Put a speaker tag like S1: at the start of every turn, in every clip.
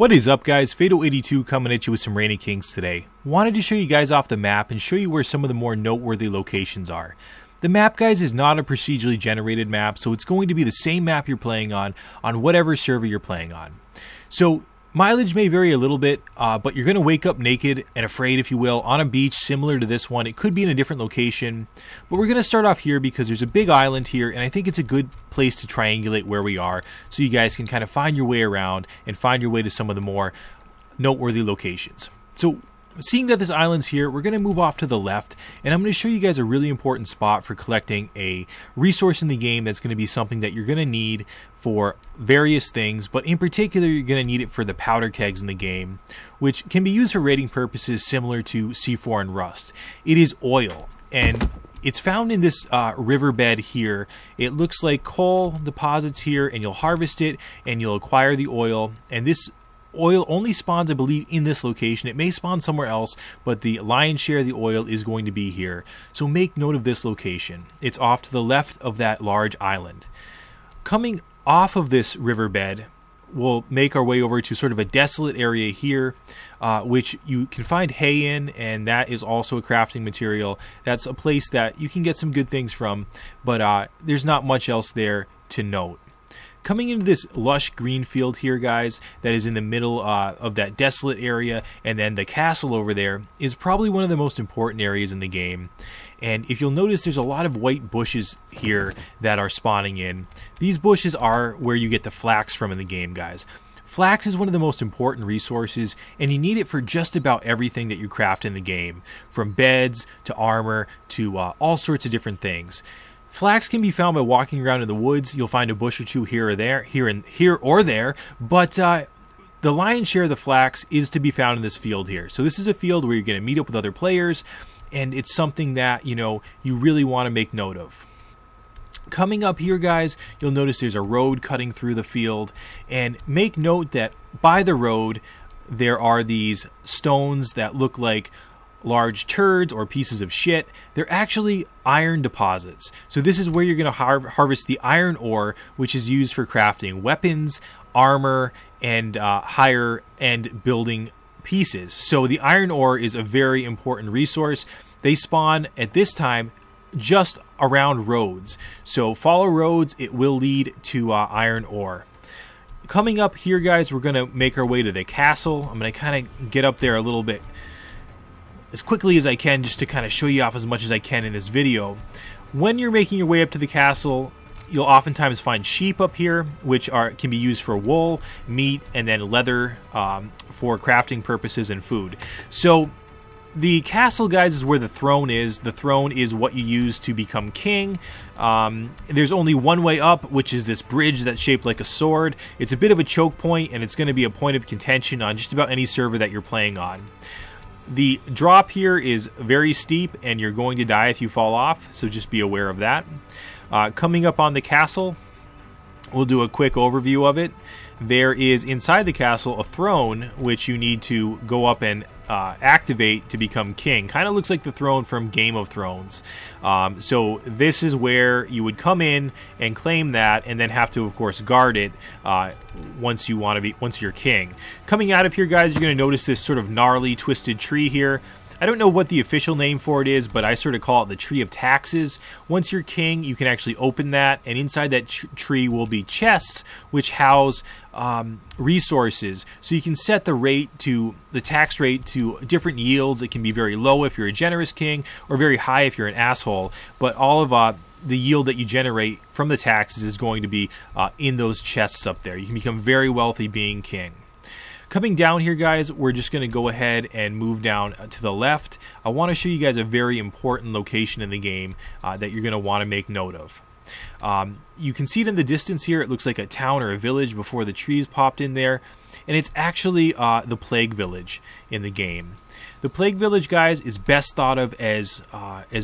S1: What is up, guys? Fatal82 coming at you with some Rainy Kings today. Wanted to show you guys off the map and show you where some of the more noteworthy locations are. The map, guys, is not a procedurally generated map, so it's going to be the same map you're playing on whatever server you're playing on. So mileage may vary a little bit, but you're going to wake up naked and afraid, if you will, on a beach similar to this one. It could be in a different location, but we're going to start off here because there's a big island here, and I think it's a good place to triangulate where we are so you guys can kind of find your way around and find your way to some of the more noteworthy locations. So seeing that this island's here, we're going to move off to the left, and I'm going to show you guys a really important spot for collecting a resource in the game that's going to be something that you're going to need for various things, but in particular you're going to need it for the powder kegs in the game, which can be used for raiding purposes similar to C4 and Rust. It is oil, and it's found in this riverbed here. It looks like coal deposits here, and you'll harvest it and you'll acquire the oil, and this oil only spawns, I believe, in this location. It may spawn somewhere else, but the lion's share of the oil is going to be here. So make note of this location. It's off to the left of that large island. Coming off of this riverbed, we'll make our way over to sort of a desolate area here, which you can find hay in, and that is also a crafting material. That's a place that you can get some good things from, but there's not much else there to note. Coming into this lush green field here, guys, that is in the middle of that desolate area, and then the castle over there is probably one of the most important areas in the game. And if you'll notice, there's a lot of white bushes here that are spawning in. These bushes are where you get the flax from in the game, guys. Flax is one of the most important resources, and you need it for just about everything that you craft in the game, from beds to armor to all sorts of different things. Flax can be found by walking around in the woods. You'll find a bush or two here or there, but the lion's share of the flax is to be found in this field here. So this is a field where you're going to meet up with other players, and it's something that, you know, you really want to make note of. Coming up here, guys, you'll notice there's a road cutting through the field, and make note that by the road there are these stones that look like large turds or pieces of shit. They're actually iron deposits. So this is where you're going to harvest the iron ore, which is used for crafting weapons, armor, and higher end building pieces. So the iron ore is a very important resource. They spawn at this time just around roads. So follow roads, it will lead to iron ore. Coming up here, guys, we're going to make our way to the castle. I'm going to kind of get up there a little bit as quickly as I can just to kind of show you off as much as I can in this video. When you're making your way up to the castle, you'll oftentimes find sheep up here, which can be used for wool, meat, and then leather for crafting purposes and food. So the castle, guys, is where the throne is. The throne is what you use to become king. There's only one way up, which is this bridge that's shaped like a sword. It's a bit of a choke point, and it's going to be a point of contention on just about any server that you're playing on. The drop here is very steep, and you're going to die if you fall off, so just be aware of that. Coming up on the castle, we'll do a quick overview of it. There is inside the castle a throne, which you need to go up and activate to become king. Kind of looks like the throne from Game of Thrones. So this is where you would come in and claim that, and then have to, of course, guard it once you're king. Coming out of here, guys, you're going to notice this sort of gnarly, twisted tree here. I don't know what the official name for it is, but I sort of call it the Tree of Taxes. Once you're king, you can actually open that, and inside that tree will be chests which house resources. So you can set the tax rate to different yields. It can be very low if you're a generous king, or very high if you're an asshole. But all of the yield that you generate from the taxes is going to be in those chests up there. You can become very wealthy being king. Coming down here, guys, we're just going to go ahead and move down to the left. I want to show you guys a very important location in the game that you're going to want to make note of. You can see it in the distance here. It looks like a town or a village before the trees popped in there. And it's actually the Plague Village in the game. The Plague Village, guys, is best thought of as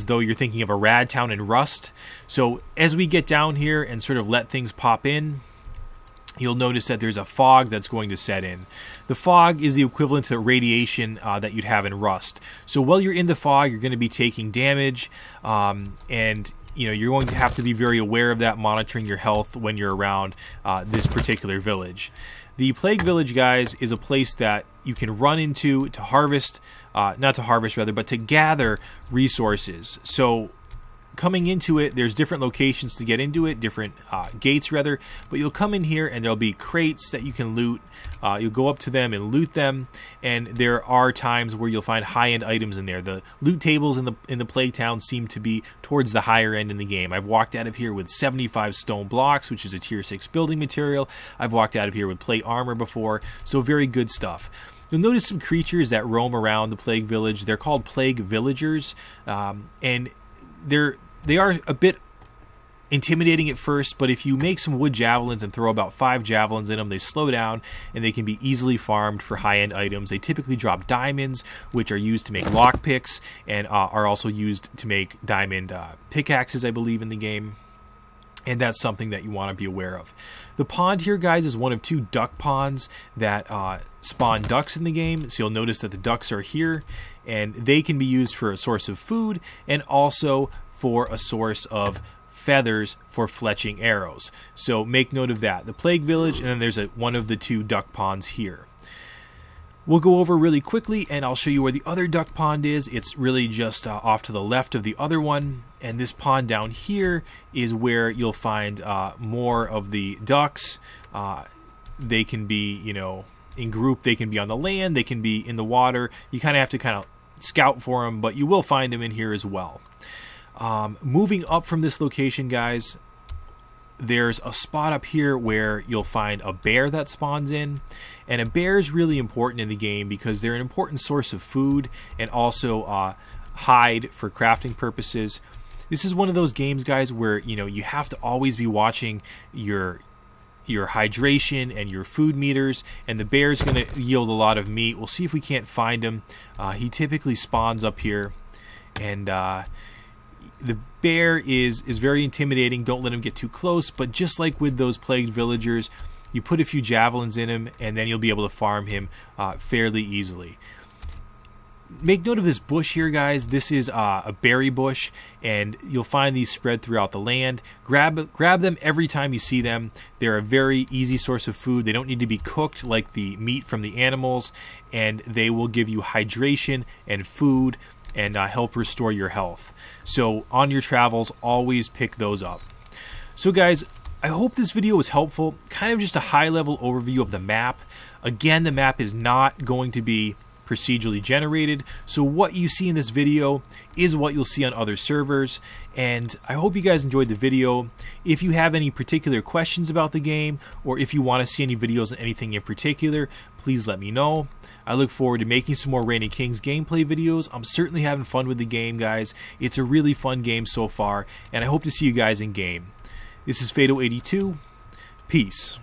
S1: though you're thinking of a rad town in Rust. So as we get down here and sort of let things pop in, you'll notice that there's a fog that's going to set in. The fog is the equivalent to radiation that you'd have in Rust. So while you're in the fog, you're going to be taking damage, and you're going to have to be very aware of that, monitoring your health when you're around this particular village. The Plague Village, guys, is a place that you can run into to harvest, not to harvest rather, but to gather resources. So coming into it, there's different locations to get into it, different gates rather, but you'll come in here and there'll be crates that you can loot. You'll go up to them and loot them, and there are times where you'll find high-end items in there. The loot tables in the Plague Town seem to be towards the higher end in the game. I've walked out of here with 75 stone blocks, which is a tier 6 building material. I've walked out of here with plate armor before, so very good stuff. You'll notice some creatures that roam around the Plague Village. They're called Plague Villagers, and they are a bit intimidating at first, but if you make some wood javelins and throw about 5 javelins in them, they slow down and they can be easily farmed for high-end items. They typically drop diamonds, which are used to make lockpicks, and are also used to make diamond pickaxes, I believe, in the game. And that's something that you want to be aware of. The pond here, guys, is one of 2 duck ponds that spawn ducks in the game. So you'll notice that the ducks are here, and they can be used for a source of food and also for a source of feathers for fletching arrows. So make note of that. The Plague Village, and then there's one of the 2 duck ponds here. We'll go over really quickly, and I'll show you where the other duck pond is. It's really just off to the left of the other one, and this pond down here is where you'll find more of the ducks. They can be, you know, in group. They can be on the land. They can be in the water. You kind of have to scout for them, but you will find them in here as well. Moving up from this location, guys, there's a spot up here where you'll find a bear that spawns in, and a bear is really important in the game because they're an important source of food and also hide for crafting purposes. This is one of those games, guys, where you have to always be watching your hydration and your food meters, and the bear's going to yield a lot of meat. We'll see if we can't find him. He typically spawns up here, and the bear is very intimidating. Don't let him get too close, but just like with those plagued villagers, you put a few javelins in him and then you'll be able to farm him fairly easily. Make note of this bush here, guys. This is a berry bush, and you'll find these spread throughout the land. Grab them every time you see them. They're a very easy source of food. They don't need to be cooked like the meat from the animals, and they will give you hydration and food and help restore your health. So on your travels, always pick those up. So guys, I hope this video was helpful. Kind of just a high-level overview of the map. Again, the map is not going to be procedurally generated, so what you see in this video is what you'll see on other servers, and I hope you guys enjoyed the video. If you have any particular questions about the game, or if you want to see any videos on anything in particular, please let me know. I look forward to making some more Reign of Kings gameplay videos. I'm certainly having fun with the game, guys. It's a really fun game so far, and I hope to see you guys in game. This is Fado82. Peace.